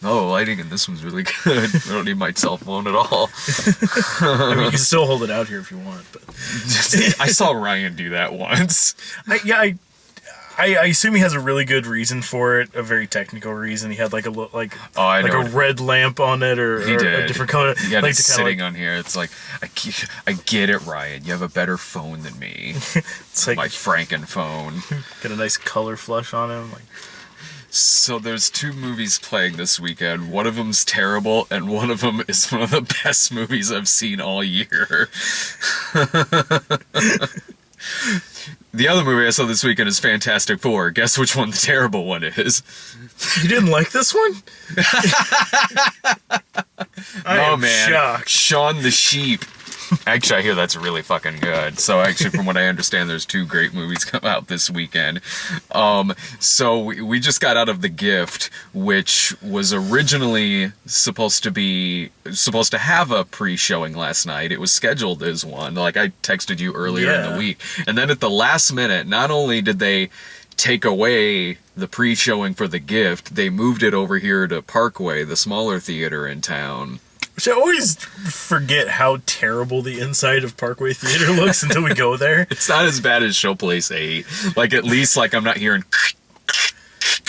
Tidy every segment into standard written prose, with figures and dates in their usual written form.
No, lighting in this one's really good. I don't need my cell phone at all. I mean, you can still hold it out here if you want, but I saw Ryan do that once. I assume he has a really good reason for it, a very technical reason. He had like a red lamp on it, or a different color. He had it sitting on here. It's like, I get it, Ryan. You have a better phone than me. It's like my Franken phone. Get a nice color flush on him. So there's 2 movies playing this weekend. One of them's terrible, and one of them is one of the best movies I've seen all year. The other movie I saw this weekend is Fantastic Four. Guess which one the terrible one is? You didn't like this one? I am shocked. Shaun the Sheep. Actually, I hear that's really fucking good. So actually, from what I understand, there's 2 great movies come out this weekend. So we just got out of The Gift, which was originally supposed to have a pre-showing last night. It was scheduled as one. Like, I texted you earlier in the week. And then at the last minute, not only did they take away the pre-showing for The Gift, they moved it over here to Parkway, the smaller theater in town. Which I always forget how terrible the inside of Parkway Theater looks until we go there. It's not as bad as Showplace 8. Like, at least, like, I'm not hearing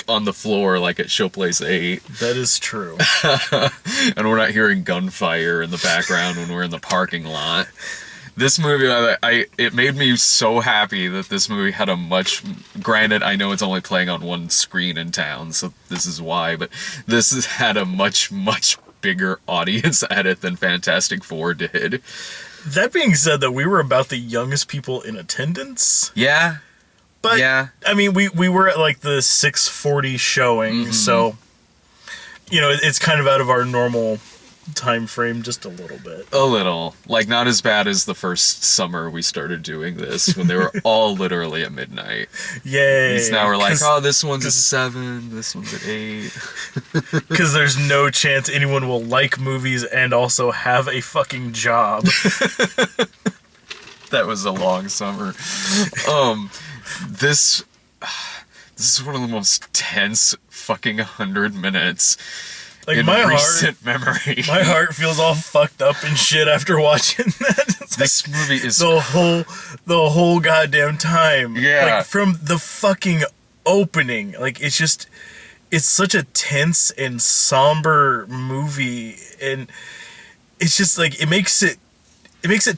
on the floor like at Showplace 8. That is true. And we're not hearing gunfire in the background when we're in the parking lot. This movie, it made me so happy that this movie had granted, I know it's only playing on one screen in town, so this is why, but this had a much, much bigger audience at it than Fantastic Four did. That being said, that we were about the youngest people in attendance. Yeah. But, yeah. I mean, we were at like the 6:40 showing, so, you know, it's kind of out of our normal time frame just a little bit. A little. Like, not as bad as the first summer we started doing this, when they were all literally at midnight. Yay. Because now we're like, oh, this one's at 7, this one's at 8. Because there's no chance anyone will like movies and also have a fucking job. That was a long summer. This is one of the most tense fucking 100 minutes. Like, in recent memory. My heart feels all fucked up and shit after watching that. This movie is the whole goddamn time. Yeah. Like, from the fucking opening. Like, it's such a tense and somber movie, and it's just like, it makes it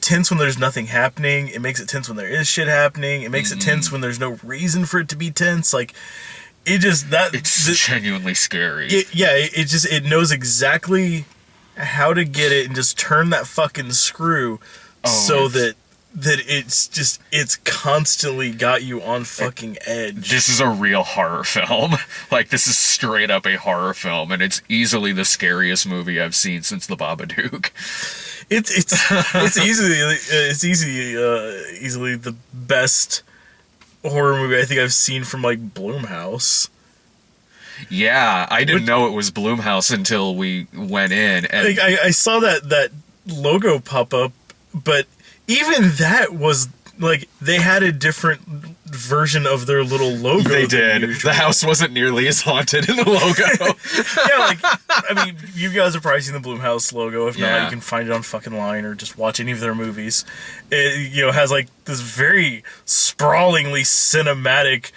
tense when there's nothing happening. It makes it tense when there is shit happening. It makes it tense when there's no reason for it to be tense. Like, it's genuinely scary. It knows exactly how to get it and just turn that fucking screw that it's constantly got you on fucking edge. This is a real horror film. Like, this is straight up a horror film, and it's easily the scariest movie I've seen since The Babadook. It's easily the best horror movie I think I've seen from, like, Blumhouse. Yeah, I didn't know it was Blumhouse until we went in. And like, I saw that logo pop up, but even that was, like, they had a different version of their little logo. They did. The house wasn't nearly as haunted in the logo. Yeah, like, I mean, you guys are probably seen the Blumhouse logo. If not, you can find it on fucking line or just watch any of their movies. It, has, like, this very sprawlingly cinematic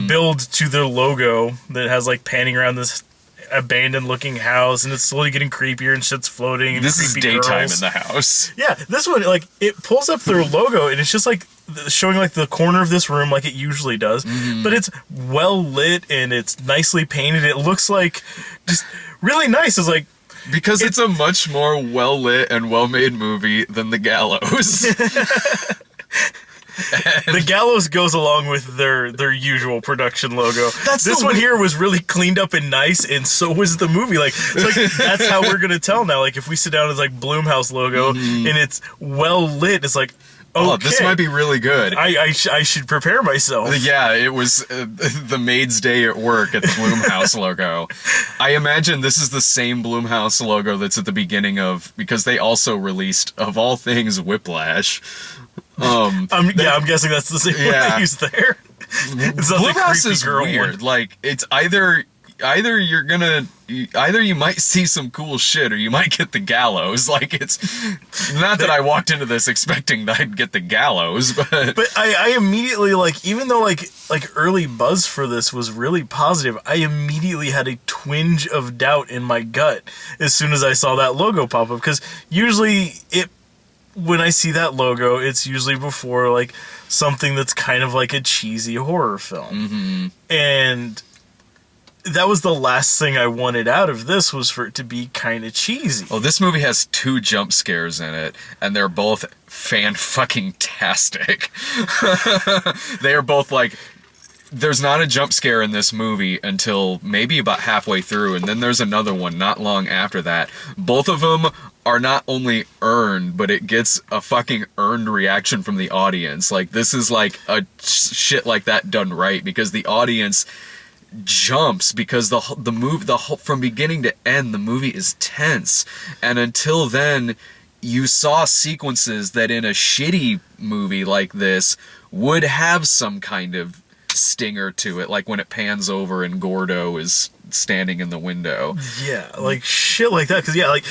build to their logo that has, like, panning around this abandoned looking house, and it's slowly getting creepier and shit's floating, and this is daytime girls in the house. Yeah, this one, like, it pulls up their logo and it's just like showing like the corner of this room like it usually does, but it's well lit and it's nicely painted. It looks like just really nice. It's like, because it's a much more well lit and well made movie than The Gallows. The Gallows goes along with their usual production logo. This one here was really cleaned up and nice, and so was the movie. Like, it's like, that's how we're gonna tell now. Like, if we sit down as like Blumhouse logo and it's well lit, it's like, okay, this might be really good. I should prepare myself. Yeah, it was the maid's day at work at the Blumhouse logo. I imagine this is the same Blumhouse logo that's at the beginning of, because they also released, of all things, Whiplash. I'm guessing that's the same one they used there. It's Blumhouse is weird. Like, it's either either you might see some cool shit or you might get the gallows. Like, it's not that I walked into this expecting that I'd get the gallows, but I immediately, like, even though like early buzz for this was really positive, I immediately had a twinge of doubt in my gut as soon as I saw that logo pop up, because usually when I see that logo, it's usually before like something that's kind of like a cheesy horror film. Mm-hmm. And that was the last thing I wanted out of this, was for it to be kind of cheesy. Well, this movie has 2 jump scares in it, and they're both fan-fucking-tastic. They are both like, there's not a jump scare in this movie until maybe about halfway through, and then there's another one not long after that. Both of them are not only earned, but it gets a fucking earned reaction from the audience. Like, this is like a shit like that done right, because the audience jumps, because the whole from beginning to end, the movie is tense, and until then you saw sequences that in a shitty movie like this would have some kind of stinger to it, like when it pans over and Gordo is standing in the window. Yeah, like shit like that. Because yeah, like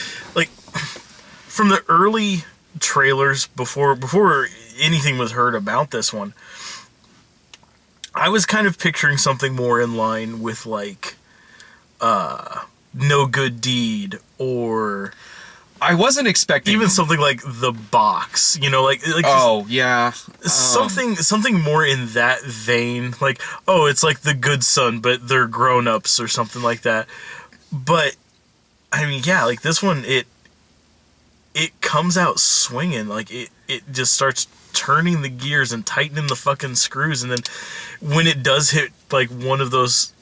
from the early trailers, before anything was heard about this one, I was kind of picturing something more in line with like No Good Deed, or I wasn't expecting even something like The Box, you know, like oh yeah, something more in that vein. Like, oh, it's like The Good Son, but they're grown-ups or something like that. But I mean, yeah, like this one, it comes out swinging. Like it just starts turning the gears and tightening the fucking screws, and then when it does hit like one of those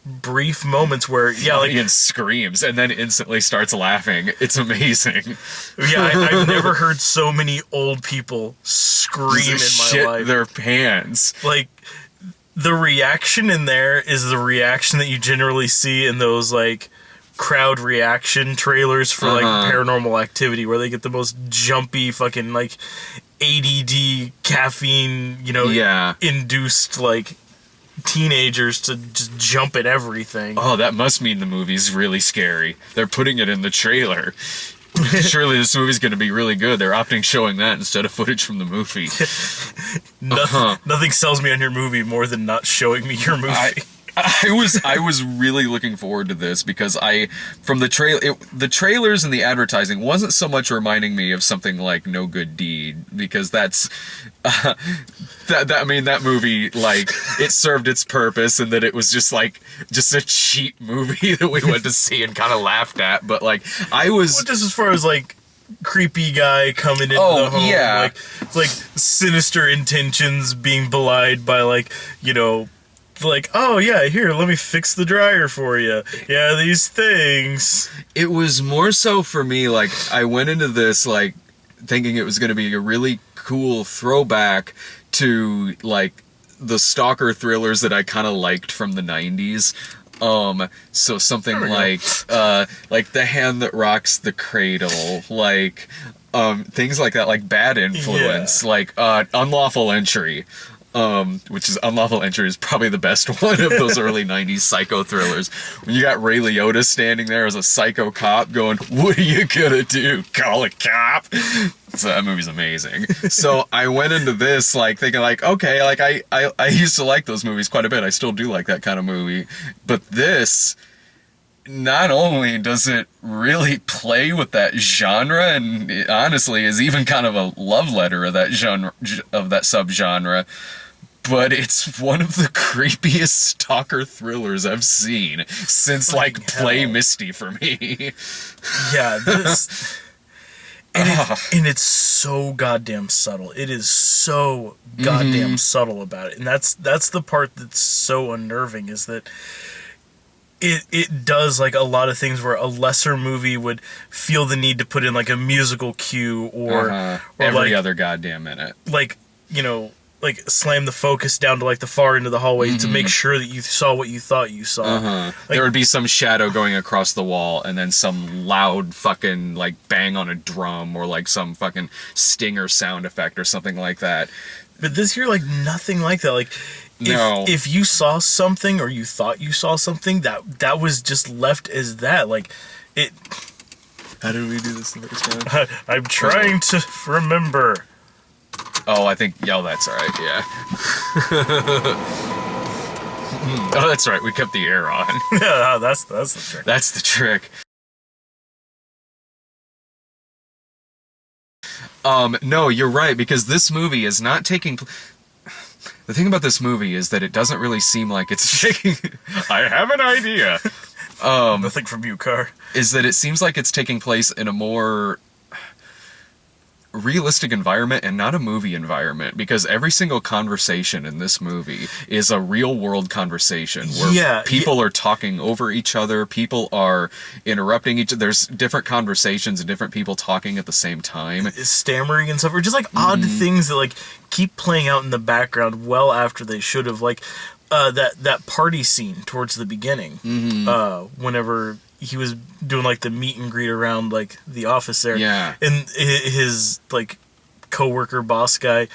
brief moments where the audience screams and then instantly starts laughing, it's amazing. Yeah, I've never heard so many old people scream in my shit life. Their pants. Like, the reaction in there is the reaction that you generally see in those like crowd reaction trailers for like Paranormal Activity, where they get the most jumpy fucking like ADD caffeine, you know, induced like teenagers to just jump at everything. Oh, that must mean the movie's really scary. They're putting it in the trailer. Surely this movie's going to be really good. They're opting showing that instead of footage from the movie. Nothing sells me on your movie more than not showing me your movie. I was really looking forward to this, because from the trailers and the advertising wasn't so much reminding me of something like No Good Deed, because that's that movie, like, it served its purpose, and that it was just a cheap movie that we went to see and kind of laughed at. But like, just as far as like creepy guy coming into the home, like sinister intentions being belied by, like, you know, like, oh yeah, here, let me fix the dryer for you. Yeah, these things. It was more so for me, like, I went into this like thinking it was going to be a really cool throwback to like the stalker thrillers that I kind of liked from the 90s. So something like The Hand That Rocks the Cradle, like things like that, like Bad Influence, like Unlawful Entry. Which is Unlawful Entry is probably the best one of those early 90s psycho thrillers. When you got Ray Liotta standing there as a psycho cop going, "What are you gonna do? Call a cop?" So that movie's amazing. So I went into this like thinking like, okay, like I used to like those movies quite a bit. I still do like that kind of movie. But this, not only does it really play with that genre, and it honestly is even kind of a love letter of that genre, of that subgenre, but it's one of the creepiest stalker thrillers I've seen since like Play Misty for me. Yeah, this. And it's so goddamn subtle. It is so goddamn subtle about it, and that's the part that's so unnerving, is that it does like a lot of things where a lesser movie would feel the need to put in like a musical cue or every like, other goddamn minute, like, you know, like slam the focus down to like the far end of the hallway to make sure that you saw what you thought you saw. Like, there would be some shadow going across the wall, and then some loud fucking like bang on a drum, or like some fucking stinger sound effect or something like that. But this here, like, nothing like that. Like, No. If you saw something or you thought you saw something, that was just left as that. Like, it... How did we do this the first time? I'm trying to remember. Oh, I think... Yeah, that's alright, yeah. Oh, that's right, we kept the air on. Yeah, that's the trick. That's the trick. No, you're right, because this movie is not taking... The thing about this movie is that it doesn't really seem like it's taking... I have an idea. Nothing from you, Car. Is that it seems like it's taking place in a more realistic environment and not a movie environment, because every single conversation in this movie is a real world conversation where people are talking over each other, people are interrupting each other, there's different conversations and different people talking at the same time, stammering and stuff, or just like odd things that like keep playing out in the background well after they should have, like that party scene towards the beginning, whenever he was doing like the meet and greet around like the office there. Yeah. And his like coworker boss guy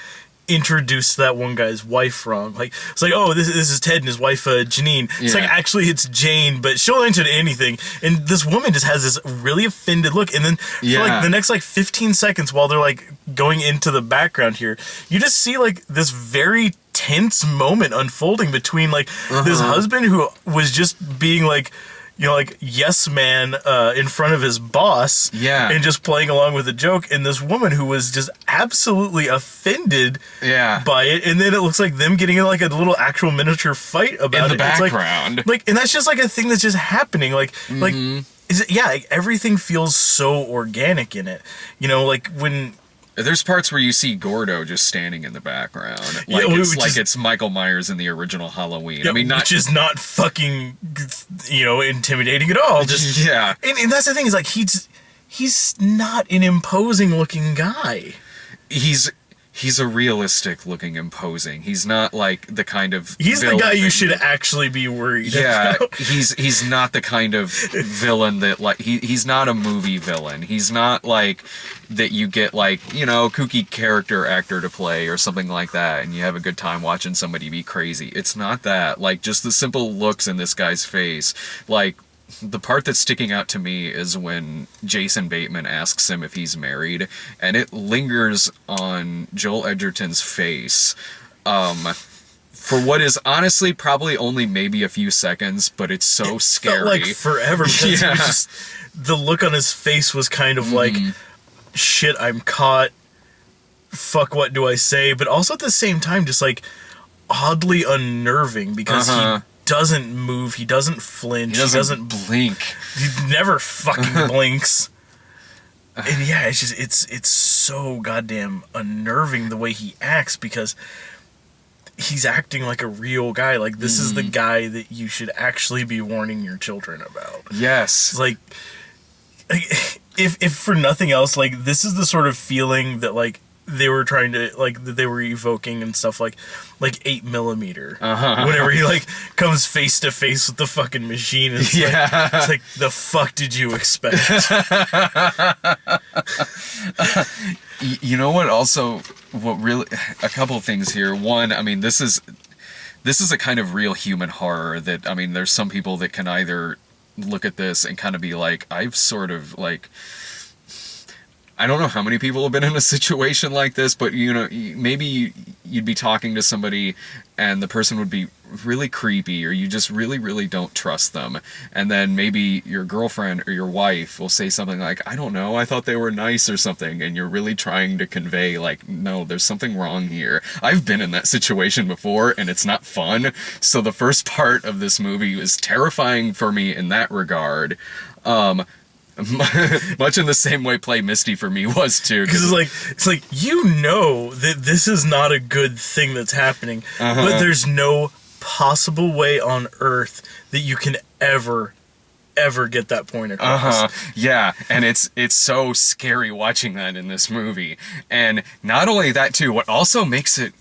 introduced that one guy's wife wrong. Like, it's like, oh, this is Ted and his wife Janine. It's like, actually it's Jane, but she'll answer to anything. And this woman just has this really offended look. And then for like the next like 15 seconds while they're like going into the background here, you just see like this very tense moment unfolding between like this husband who was just being like, you know, like, yes man in front of his boss, and just playing along with the joke, and this woman who was just absolutely offended by it, and then it looks like them getting in like a little actual miniature fight about in the it. background. It's like, and that's just like a thing that's just happening, like like everything feels so organic in it, you know, like when... There's parts where you see Gordo just standing in the background, like it's Michael Myers in the original Halloween. Yeah, I mean, which is not fucking, you know, intimidating at all. Just and that's the thing, is like he's not an imposing looking guy. He's a realistic looking imposing. He's not like the kind of He's the guy you should actually be worried about. he's not the kind of villain that like he's not a movie villain. He's not like that you get like, you know, kooky character actor to play or something like that and you have a good time watching somebody be crazy. It's not that. Like, just the simple looks in this guy's face. Like, the part that's sticking out to me is when Jason Bateman asks him if he's married, and it lingers on Joel Edgerton's face for what is honestly probably only maybe a few seconds, but it's so scary. Felt like forever, because it was just, the look on his face was kind of like, shit, I'm caught, fuck, what do I say? But also at the same time, just like oddly unnerving, because he doesn't move, he doesn't flinch, he doesn't blink, he never fucking blinks. And yeah, it's just it's so goddamn unnerving the way he acts, because he's acting like a real guy. Like, this is the guy that you should actually be warning your children about. Yes. Like if for nothing else, like, this is the sort of feeling that like they were trying to, like, that they were evoking and stuff, like 8mm. Whenever he like comes face to face with the fucking machine, it's it's like, the fuck did you expect? You know what? Also, what really, a couple of things here. One, I mean, this is a kind of real human horror that, I mean, there's some people that can either look at this and kind of be like, I've sort of like, I don't know how many people have been in a situation like this, but, you know, maybe you'd be talking to somebody and the person would be really creepy, or you just really, really don't trust them. And then maybe your girlfriend or your wife will say something like, I don't know, I thought they were nice or something. And you're really trying to convey, like, no, there's something wrong here. I've been in that situation before, and it's not fun. So the first part of this movie was terrifying for me in that regard. Much in the same way Play Misty for me was too, because it's like you know that this is not a good thing that's happening, but there's no possible way on earth that you can ever get that point across. Yeah, and it's so scary watching that in this movie. And not only that too, what also makes it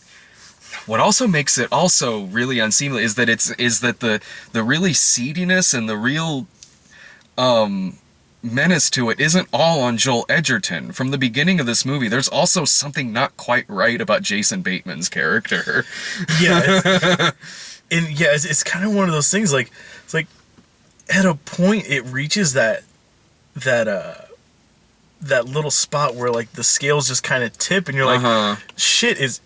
also really unseemly is that the really seediness and the real menace to it isn't all on Joel Edgerton. From the beginning of this movie, there's also something not quite right about Jason Bateman's character. Yeah. It's kind of one of those things, like, it's like, at a point, it reaches that little spot where, like, the scales just kind of tip, and you're like, shit, is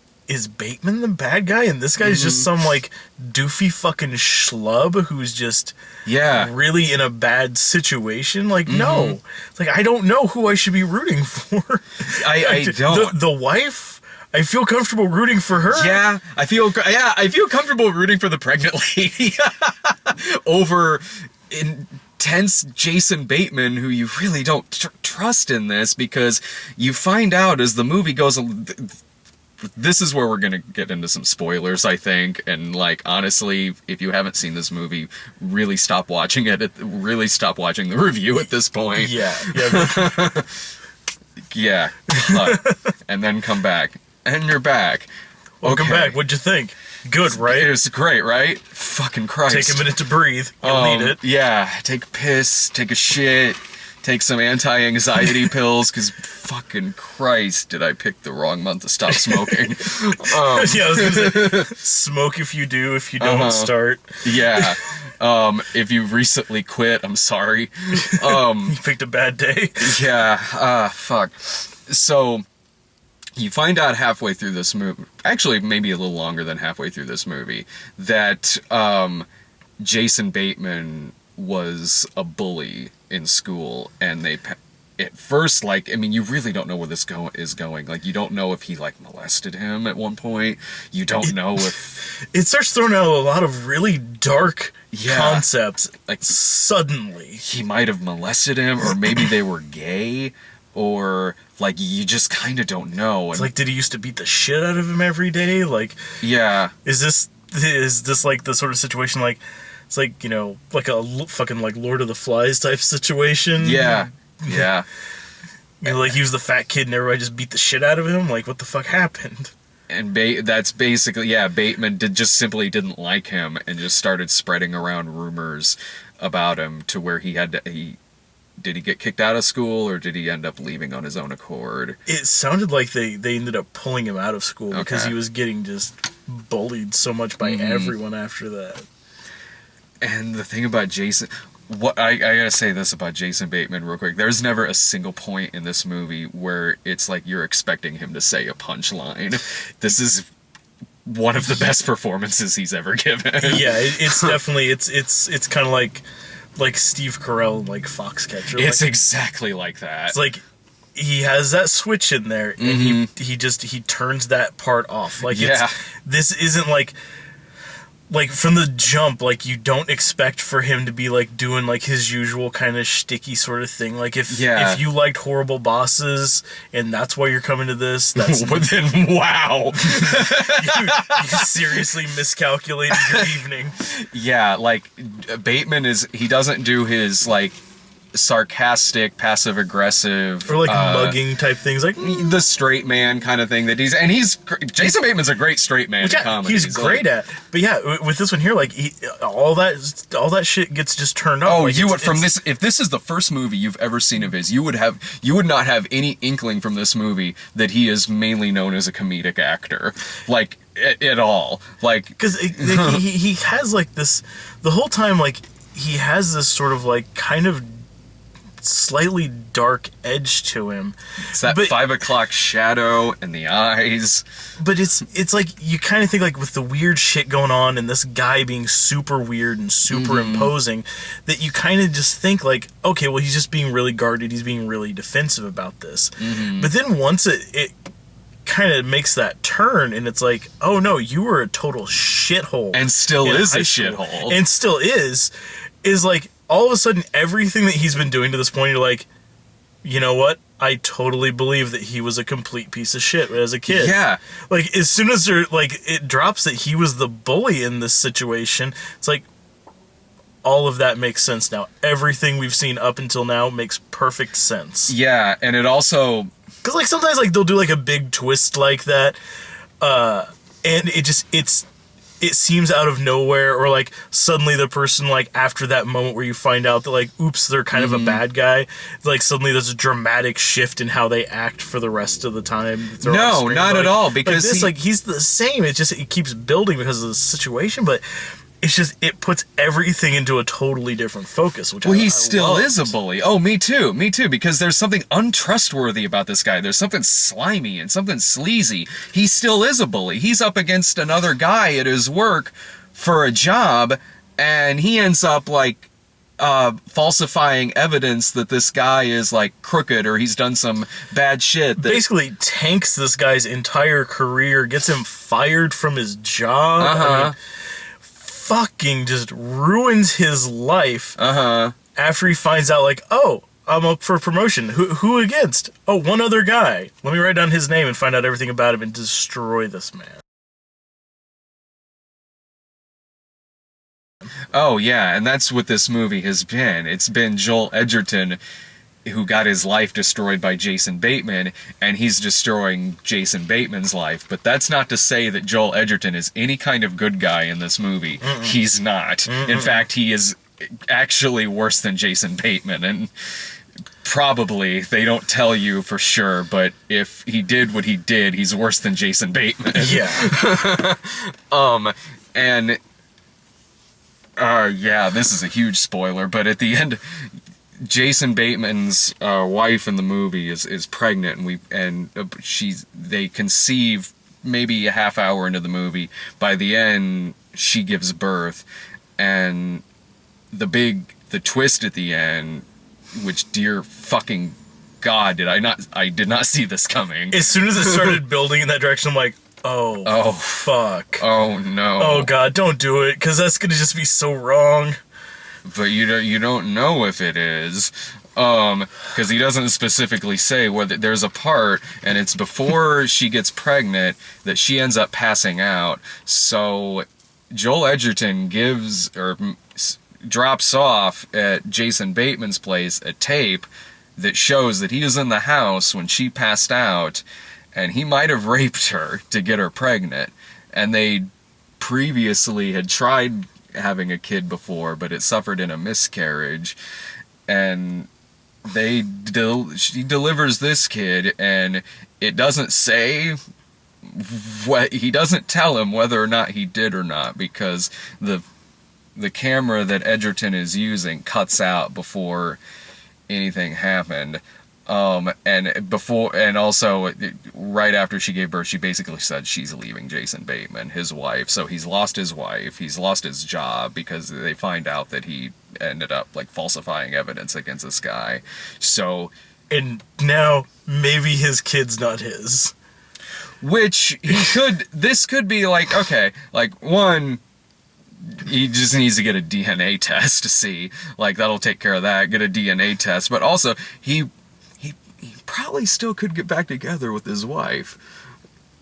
Bateman the bad guy? And this guy's just some, like, doofy fucking schlub who's just really in a bad situation? Like, no. It's like, I don't know who I should be rooting for. I don't. The wife, I feel comfortable rooting for her. Yeah, I feel comfortable rooting for the pregnant lady over intense Jason Bateman, who you really don't trust in this, because you find out as the movie goes. This is where we're gonna get into some spoilers, I think, and, like, honestly, if you haven't seen this movie, really stop watching it. Really stop watching the review at this point. Yeah. Yeah, and then come back, and you're back. Welcome back. What'd you think? Good, right? It was great, right? Fucking Christ. Take a minute to breathe. You'll need it. Yeah, take a piss, take a shit, take some anti-anxiety pills, because fucking Christ, did I pick the wrong month to stop smoking. I was gonna say, smoke if you do, if you don't start. Yeah. If you recently quit, I'm sorry. You picked a bad day. Yeah, fuck. So, you find out halfway through this movie, actually maybe a little longer than halfway through this movie, that Jason Bateman was a bully in school, and they at first, like, I mean, you really don't know where this is going. Like, you don't know if he, like, molested him at one point. You don't know if it starts throwing out a lot of really dark concepts, like, suddenly. He might have molested him, or maybe they were gay, or, like, you just kind of don't know. It's like, did he used to beat the shit out of him every day? Like, is this like the sort of situation, like, it's like, you know, like a fucking, like, Lord of the Flies type situation? Yeah. You know, like, he was the fat kid and everybody just beat the shit out of him? Like, what the fuck happened? And that's basically, Bateman just simply didn't like him and just started spreading around rumors about him to where did he get kicked out of school, or did he end up leaving on his own accord? It sounded like they ended up pulling him out of school because he was getting just bullied so much by everyone after that. And the thing about Jason... What I gotta say this about Jason Bateman real quick. There's never a single point in this movie where it's like you're expecting him to say a punchline. This is one of the best performances he's ever given. Yeah, it's definitely it's kind of like Steve Carell, like Foxcatcher. It's exactly like that. It's like he has that switch in there, and he turns that part off. Like, this isn't like from the jump, like, you don't expect for him to be, like, doing, like, his usual kind of shticky sort of thing. Like, if you liked Horrible Bosses and that's why you're coming to this, that's... But then, wow! you seriously miscalculated your evening. Yeah, like, Bateman he doesn't do his, like, sarcastic, passive-aggressive... Or, like, mugging type things. Like, the straight man kind of thing that Jason Bateman's a great straight man in comedy. He's great at. But yeah, with this one here, like, all that shit gets just turned off. Oh, like, if this is the first movie you've ever seen of his, you would not have any inkling from this movie that he is mainly known as a comedic actor. Like, at all. Like... Because he has, like, this... The whole time, like, he has this sort of, like, kind of slightly dark edge to him. It's that 5 o'clock shadow and the eyes. But it's like, you kind of think, like, with the weird shit going on and this guy being super weird and super imposing, that you kind of just think, like, okay, well, he's just being really guarded, he's being really defensive about this. But then once it kind of makes that turn, and it's like, oh no, you were a total shithole. And still is a shithole. And still is like, all of a sudden, everything that he's been doing to this point, you're like, you know what? I totally believe that he was a complete piece of shit as a kid. Yeah. Like, as soon as it drops that he was the bully in this situation, it's like, all of that makes sense now. Everything we've seen up until now makes perfect sense. Yeah, and it also... Because, like, sometimes, like, they'll do, like, a big twist like that, and it's it seems out of nowhere, or like suddenly the person, like after that moment where you find out that like, oops, they're kind of a bad guy, like suddenly there's a dramatic shift in how they act for the rest of the time. No, not at all, because he's the same. It keeps building because of the situation, but it's just, it puts everything into a totally different focus, which he still is a bully. Oh, me too, because there's something untrustworthy about this guy. There's something slimy and something sleazy. He still is a bully. He's up against another guy at his work for a job, and he ends up, like, falsifying evidence that this guy is, like, crooked or he's done some bad shit. Basically tanks this guy's entire career, gets him fired from his job. I mean, fucking just ruins his life after he finds out, like, oh, I'm up for promotion. Who against? Oh, one other guy. Let me write down his name and find out everything about him and destroy this man. Oh, yeah, and that's what this movie has been. It's been Joel Edgerton who got his life destroyed by Jason Bateman, and he's destroying Jason Bateman's life. But that's not to say that Joel Edgerton is any kind of good guy in this movie. He's not. In fact, he is actually worse than Jason Bateman, and probably, they don't tell you for sure, but if he did what he did, he's worse than Jason Bateman. Yeah. Yeah, this is a huge spoiler, but at the end, Jason Bateman's wife in the movie is pregnant, and they conceive maybe a half hour into the movie. By the end, she gives birth, and the twist at the end, which, dear fucking God, I did not see this coming. As soon as it started building in that direction, I'm like, oh fuck. Oh no. Oh God, don't do it, because that's gonna just be so wrong. But you don't know if it is, because he doesn't specifically say whether there's a part, and it's before she gets pregnant that she ends up passing out. So Joel Edgerton drops off at Jason Bateman's place a tape that shows that he was in the house when she passed out, and he might have raped her to get her pregnant. And they previously had tried having a kid before, but it suffered in a miscarriage, and she delivers this kid, and it doesn't say he doesn't tell him whether or not he did or not, because the camera that Edgerton is using cuts out before anything happened. And also, right after she gave birth, she basically said she's leaving Jason Bateman, his wife. So he's lost his wife, he's lost his job, because they find out that he ended up, like, falsifying evidence against this guy. So... And now, maybe his kid's not his. Which, this could be, like, okay, like, one... He just needs to get a DNA test to see. Like, that'll take care of that. Get a DNA test. But also, he probably still could get back together with his wife.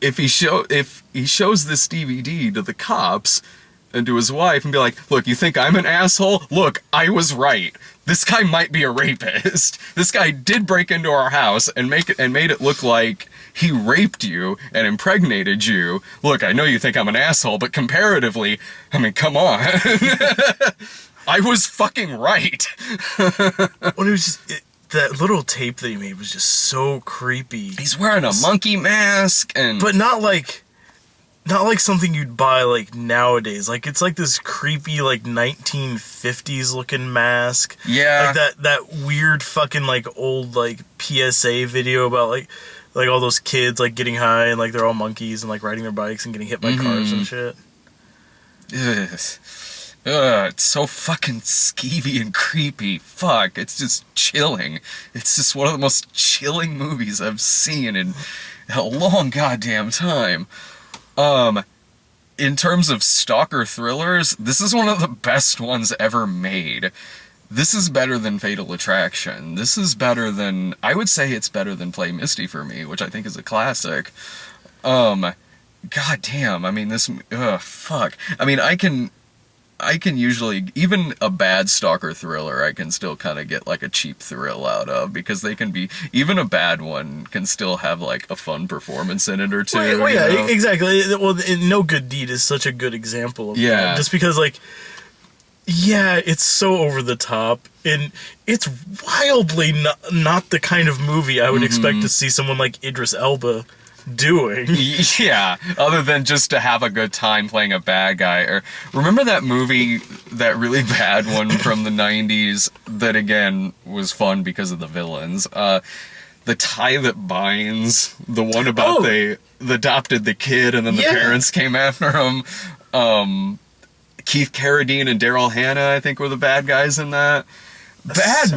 If he shows this DVD to the cops and to his wife and be like, look, you think I'm an asshole? Look, I was right. This guy might be a rapist. This guy did break into our house and made it look like he raped you and impregnated you. Look, I know you think I'm an asshole, but comparatively, I mean, come on. I was fucking right. Well, it was just... that little tape that he made was just so creepy. He's wearing a monkey mask, but not like something you'd buy, like, nowadays. Like, it's like this creepy, like, 1950s looking mask. Yeah. Like that weird fucking, like, old, like, PSA video about, like all those kids, like, getting high and, like, they're all monkeys and, like, riding their bikes and getting hit by cars and shit. It's so fucking skeevy and creepy. Fuck, it's just chilling. It's just one of the most chilling movies I've seen in a long goddamn time. In terms of stalker thrillers, this is one of the best ones ever made. This is better than Fatal Attraction. This is better than... I would say it's better than Play Misty for me, which I think is a classic. God damn, I mean, fuck. I mean, I can usually, even a bad stalker thriller, I can still kind of get like a cheap thrill out of, because they can be, even a bad one can still have like a fun performance in it or two. Well, yeah, you know? exactly. Well, No Good Deed is such a good example of that. Just because, like, yeah, it's so over the top, and it's wildly not the kind of movie I would expect to see someone like Idris Elba doing. Yeah, other than just to have a good time playing a bad guy. Or remember that movie, that really bad one from the 90s that again was fun because of the villains? The Tie That Binds, the one about they adopted the kid and then the parents came after him. Keith Carradine and Daryl Hannah, I think, were the bad guys in that. Bad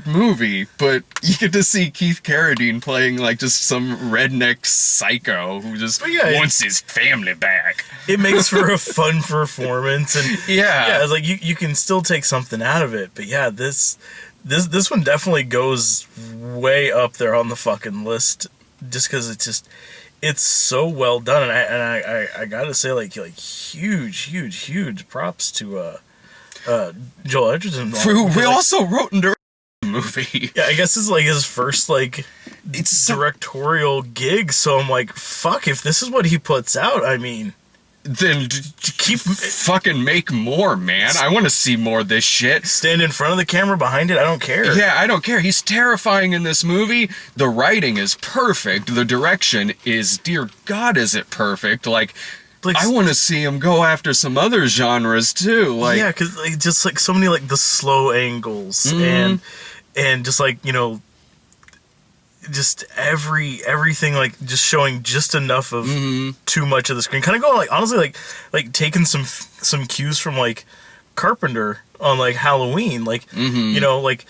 movie, but you get to see Keith Carradine playing like just some redneck psycho who just wants his family back. It makes for a fun performance, and it's like you can still take something out of it. But yeah, this one definitely goes way up there on the fucking list, just because it's so well done, and I gotta say, like huge props to Joel Edgerton. We also wrote and directed the movie. Yeah, I guess it's like his first it's directorial gig. So I'm like, fuck, if this is what he puts out, I mean, then keep fucking make more, man. I want to see more of this shit. Stand in front of the camera, behind it, I don't care. Yeah, I don't care. He's terrifying in this movie. The writing is perfect. The direction is, dear God, is it perfect? Like I want to see him go after some other genres too. Like, yeah, because just like so many like the slow angles and just like, you know, just everything, like just showing just enough of too much of the screen, kind of going like, honestly, like taking some cues from like Carpenter on like Halloween, like you know, like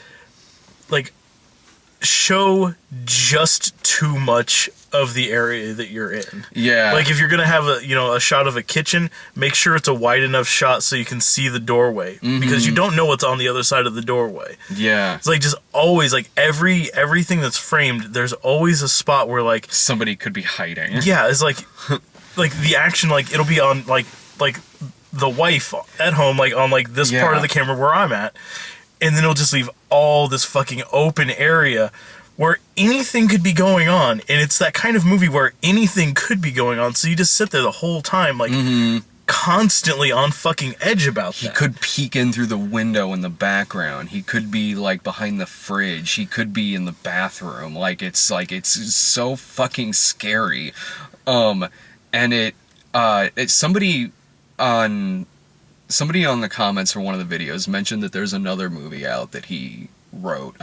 show just too much of the area that you're in. Yeah, like if you're gonna have a shot of a kitchen, make sure it's a wide enough shot so you can see the doorway, because you don't know what's on the other side of the doorway. Yeah, it's like just always like everything that's framed, there's always a spot where like somebody could be hiding. Yeah, it's like like the action, like it'll be on like the wife at home, like on like this part of the camera where I'm at, and then it'll just leave all this fucking open area where anything could be going on, and it's that kind of movie where anything could be going on, so you just sit there the whole time, like, constantly on fucking edge about that. He could peek in through the window in the background. He could be, like, behind the fridge. He could be in the bathroom. It's so fucking scary. And it's somebody on the comments for one of the videos mentioned that there's another movie out that he wrote,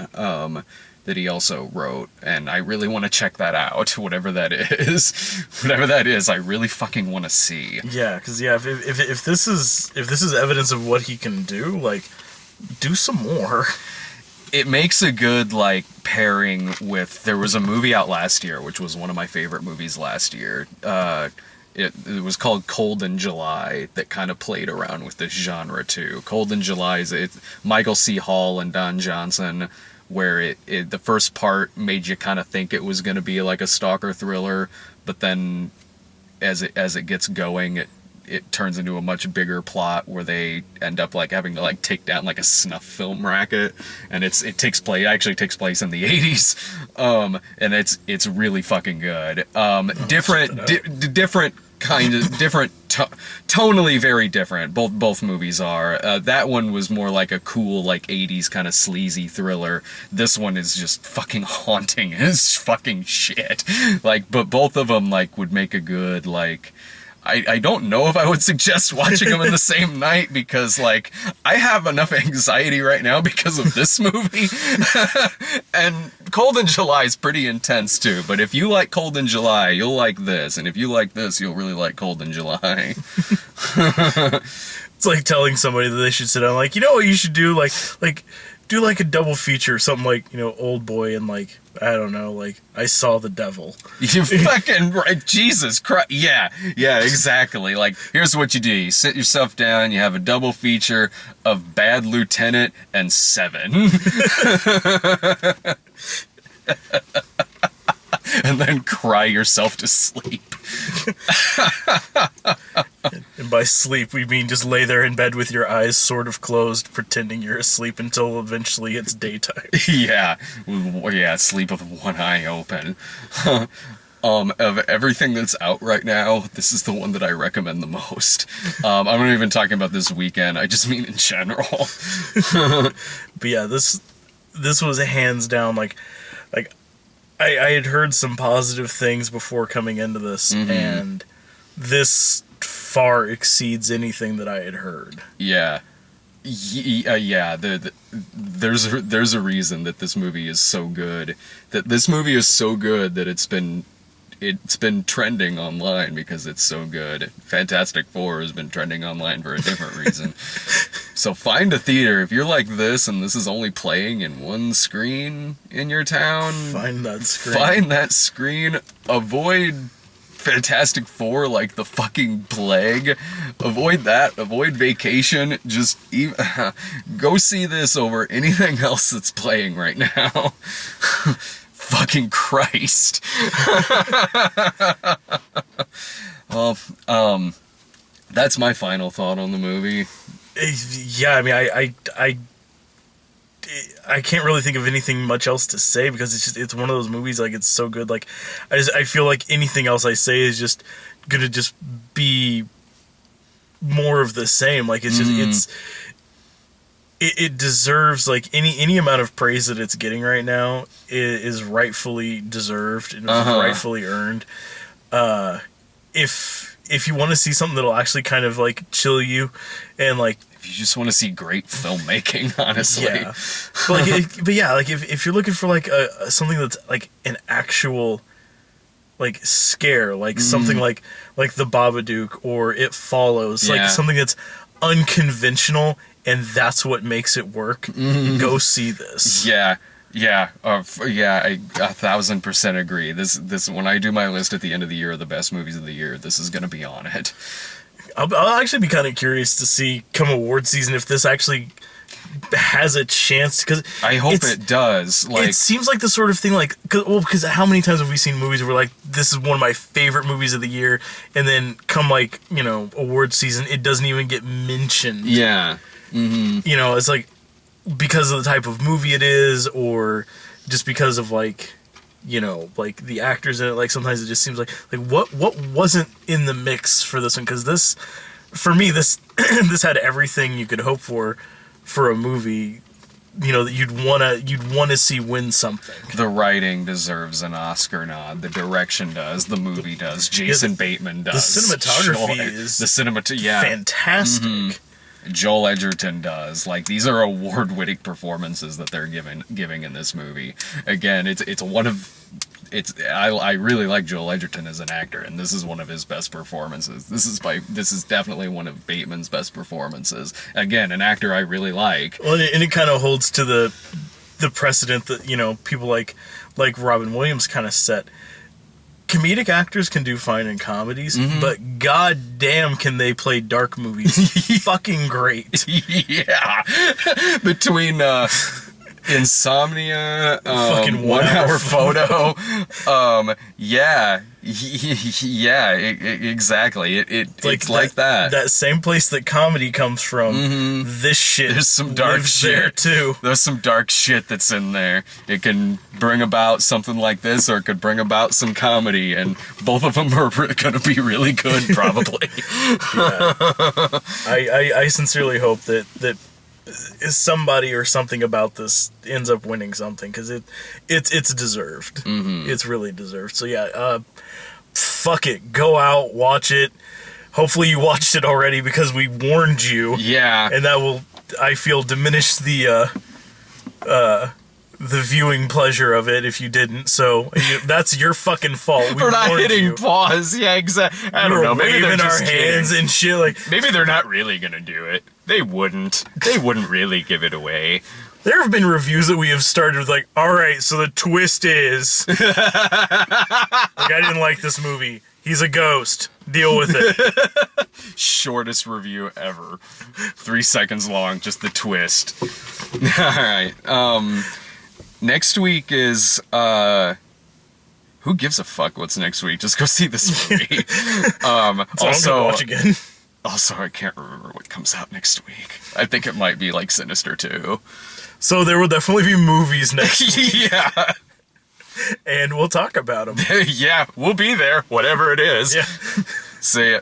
that he also wrote, and I really want to check that out, whatever that is. I really fucking want to see. Yeah, because if this is evidence of what he can do, like, do some more. It makes a good, like, pairing with, there was a movie out last year, which was one of my favorite movies last year. It was called Cold in July, that kind of played around with this genre too. Cold in July is Michael C. Hall and Don Johnson, where the first part made you kind of think it was going to be like a stalker thriller, but then as it gets going, it turns into a much bigger plot where they end up like having to like take down like a snuff film racket, and it actually takes place in the 80s, and it's really fucking good. Different kind of different, tonally very different. Both movies are. That one was more like a cool like 80s kind of sleazy thriller. This one is just fucking haunting as fucking shit. Like, but both of them like would make a good like. I don't know if I would suggest watching them in the same night, because, like, I have enough anxiety right now because of this movie. And Cold in July is pretty intense, too. But if you like Cold in July, you'll like this. And if you like this, you'll really like Cold in July. It's like telling somebody that they should sit down, like, you know what you should do? Like do, like, a double feature, something like, you know, Old Boy and, like, I don't know, like, I Saw the Devil. You fucking right, Jesus Christ. Yeah, exactly. Like, here's what you do. You sit yourself down, you have a double feature of Bad Lieutenant and Seven. And then cry yourself to sleep. And by sleep, we mean just lay there in bed with your eyes sort of closed, pretending you're asleep until eventually it's daytime. Yeah, sleep with one eye open. Of everything that's out right now, this is the one that I recommend the most. I'm not even talking about this weekend, I just mean in general. But yeah, this was hands down, like I had heard some positive things before coming into this, and this far exceeds anything that I had heard. Yeah. There's a reason that this movie is so good. That this movie is so good that it's been trending online because it's so good. Fantastic Four has been trending online for a different reason. So find a theater. If you're like this and this is only playing in one screen in your town, Find that screen. Avoid Fantastic Four like the fucking plague. Avoid that. Avoid Vacation. Just go see this over anything else that's playing right now. Fucking Christ. Well, that's my final thought on the movie. Yeah, I mean, I can't really think of anything much else to say because it's one of those movies, like, it's so good. Like, I feel like anything else I say is just gonna just be more of the same. Like, it's just it deserves, like, any amount of praise that it's getting right now is rightfully deserved and rightfully earned. If you want to see something that'll actually kind of, like, chill you and, like, if you just want to see great filmmaking, honestly. Yeah. But if you're looking for, like, something that's, like, an actual, like, scare, like something like The Babadook or It Follows, like something that's unconventional and that's what makes it work, go see this. Yeah. I 1000% agree. This when I do my list at the end of the year of the best movies of the year, this is gonna be on it. I'll actually be kind of curious to see come award season if this actually has a chance, because I hope it does. Like, it seems like the sort of thing, like, because how many times have we seen movies where, like, this is one of my favorite movies of the year, and then come, like, you know, award season, it doesn't even get mentioned. Yeah. You know, it's like because of the type of movie it is, or just because of, like, you know, like, the actors in it. Like, sometimes it just seems like what wasn't in the mix for this one, because this, for me, this this had everything you could hope for a movie, you know, that you'd want to see win something. The writing deserves an Oscar nod. The direction does. The movie does. Jason Bateman does. The cinematography is fantastic. Joel Edgerton does. Like, these are award-winning performances that they're giving in this movie. Again, I really like Joel Edgerton as an actor, and this is one of his best performances. This is definitely one of Bateman's best performances. Again, an actor I really like. Well, and it kind of holds to the precedent that, you know, people like Robin Williams kind of set. Comedic actors can do fine in comedies, but goddamn can they play dark movies fucking great. Yeah. Between Insomnia, fucking 1 Hour Photo, exactly. It's like that. That same place that comedy comes from. This shit. There's some dark shit there too. There's some dark shit that's in there. It can bring about something like this, or it could bring about some comedy, and both of them are going to be really good, probably. Yeah. I sincerely hope that somebody or something about this ends up winning something, because it's deserved. It's really deserved. So yeah, fuck it, go out, watch it. Hopefully you watched it already, because we warned you. Yeah, and that will, I feel, diminish the viewing pleasure of it if you didn't. So that's your fucking fault. We're not hitting pause. Yeah, exactly. I don't know. Maybe they're just our hands and shit. Like, maybe they're not really gonna do it. They wouldn't really give it away. There have been reviews that we have started with, like, all right, so the twist is, like, I didn't like this movie. He's a ghost. Deal with it. Shortest review ever. 3 seconds long, just the twist. Alright. Next week is, who gives a fuck what's next week? Just go see this movie. Also, watch again. Also, I can't remember what comes out next week. I think it might be like Sinister 2. So there will definitely be movies next week, Yeah. and we'll talk about them. Yeah, we'll be there, whatever it is. Yeah. See ya.